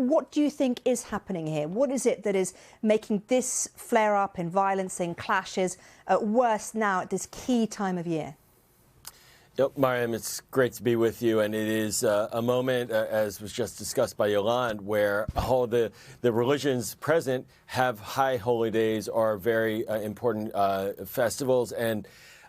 What do you think is happening here? What is it that is making this flare-up in violence and clashes worse now at this key time of year? Yep, Maryam, it's great to be with you. And it is a moment, as was just discussed by Yolande, where all the religions present have high holy days or very important festivals. And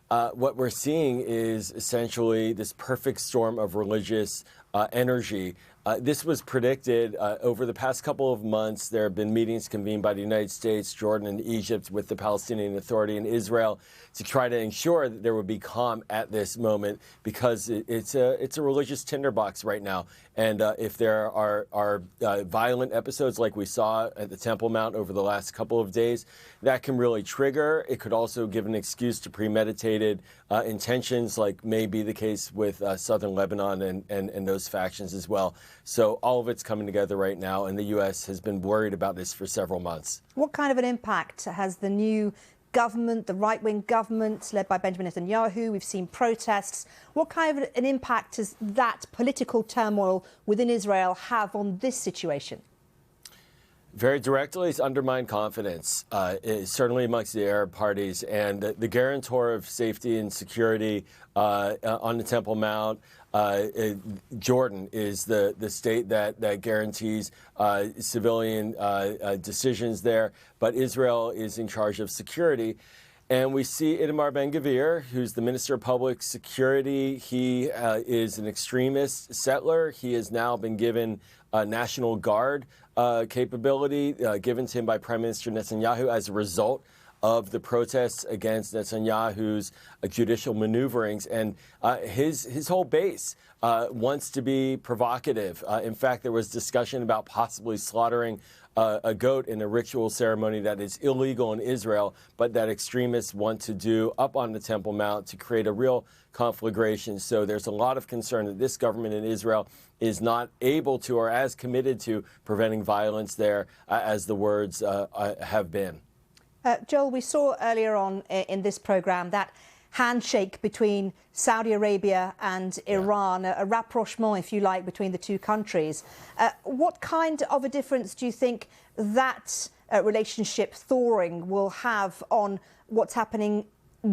what we're seeing is essentially this perfect storm of religious energy. This was predicted over the past couple of months. There have been meetings convened by the United States, Jordan, and Egypt with the Palestinian Authority in Israel to try to ensure that there would be calm at this moment, because it's a religious tinderbox right now. And if there are violent episodes like we saw at the Temple Mount over the last couple of days, that can really trigger. It could also give an excuse to premeditated intentions, like may be the case with southern Lebanon and those factions as well. So all of it's coming together right now, and the U.S. has been worried about this for several months. What kind of an impact has the new government, the right-wing government led by Benjamin Netanyahu? We've seen protests. What kind of an impact does that political turmoil within Israel have on this situation? Very directly, it's undermined confidence, certainly amongst the Arab parties. And the guarantor of safety and security on the Temple Mount, Jordan, is the state that guarantees civilian decisions there. But Israel is in charge of security. And we see Itamar Ben-Gvir, who's the Minister of Public Security. He is an extremist settler. He has now been given National Guard capability given to him by Prime Minister Netanyahu as a result of the protests against Netanyahu's judicial maneuverings. And his whole base wants to be provocative. In fact, there was discussion about possibly slaughtering a goat in a ritual ceremony that is illegal in Israel, but that extremists want to do up on the Temple Mount to create a real conflagration. So there's a lot of concern that this government in Israel is not able to, or as committed to, preventing violence there as the words have been. Joel, we saw earlier on in this program that handshake between Saudi Arabia and Iran, a rapprochement, if you like, between the two countries. What kind of a difference do you think that relationship thawing will have on what's happening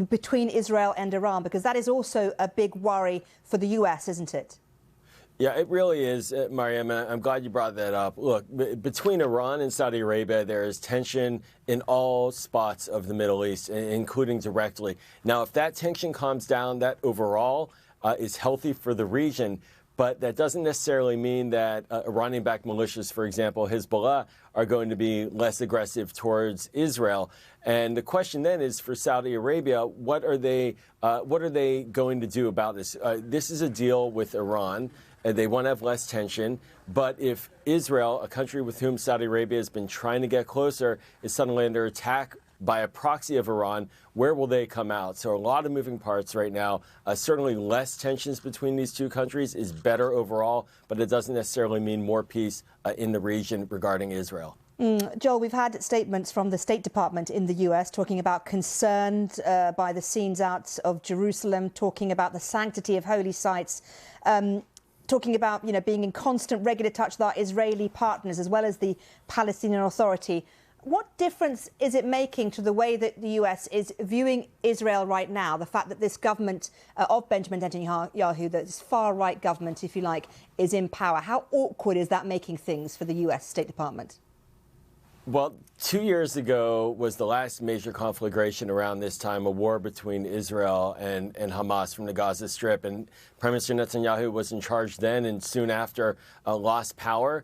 between Israel and Iran? Because that is also a big worry for the US, isn't it? Yeah, it really is, Maryam. I'm glad you brought that up. Look, between Iran and Saudi Arabia, there is tension in all spots of the Middle East, including directly. Now, if that tension calms down, that overall is healthy for the region. But that doesn't necessarily mean that Iranian-backed militias, for example, Hezbollah, are going to be less aggressive towards Israel. And the question then is, for Saudi Arabia, what are they going to do about this? This is a deal with Iran. They want to have less tension. But if Israel, a country with whom Saudi Arabia has been trying to get closer, is suddenly under attack by a proxy of Iran, where will they come out? So a lot of moving parts right now. Certainly less tensions between these two countries is better overall, but it doesn't necessarily mean more peace in the region regarding Israel. Joel, we've had statements from the State Department in the US talking about concerned by the scenes out of Jerusalem, talking about the sanctity of holy sites, talking about, being in constant, regular touch with our Israeli partners as well as the Palestinian Authority. What difference is it making to the way that the US is viewing Israel right now, the fact that this government of Benjamin Netanyahu, this far-right government, if you like, is in power? How awkward is that making things for the US State Department? Well, 2 years ago was the last major conflagration around this time, a war between Israel and Hamas from the Gaza Strip. And Prime Minister Netanyahu was in charge then, and soon after lost power.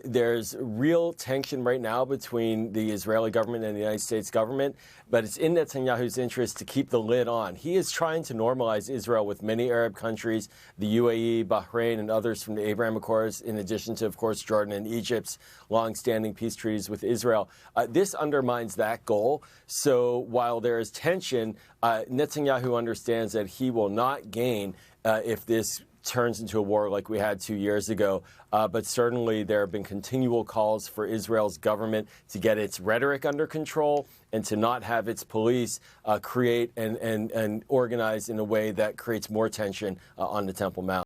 There's real tension right now between the Israeli government and the United States government, but it's in Netanyahu's interest to keep the lid on. He is trying to normalize Israel with many Arab countries, the UAE, Bahrain, and others from the Abraham Accords, in addition to, of course, Jordan and Egypt's long-standing peace treaties with Israel. This undermines that goal. So while there is tension, Netanyahu understands that he will not gain if this turns into a war like we had 2 years ago. But certainly there have been continual calls for Israel's government to get its rhetoric under control and to not have its police create and organize in a way that creates more tension on the Temple Mount.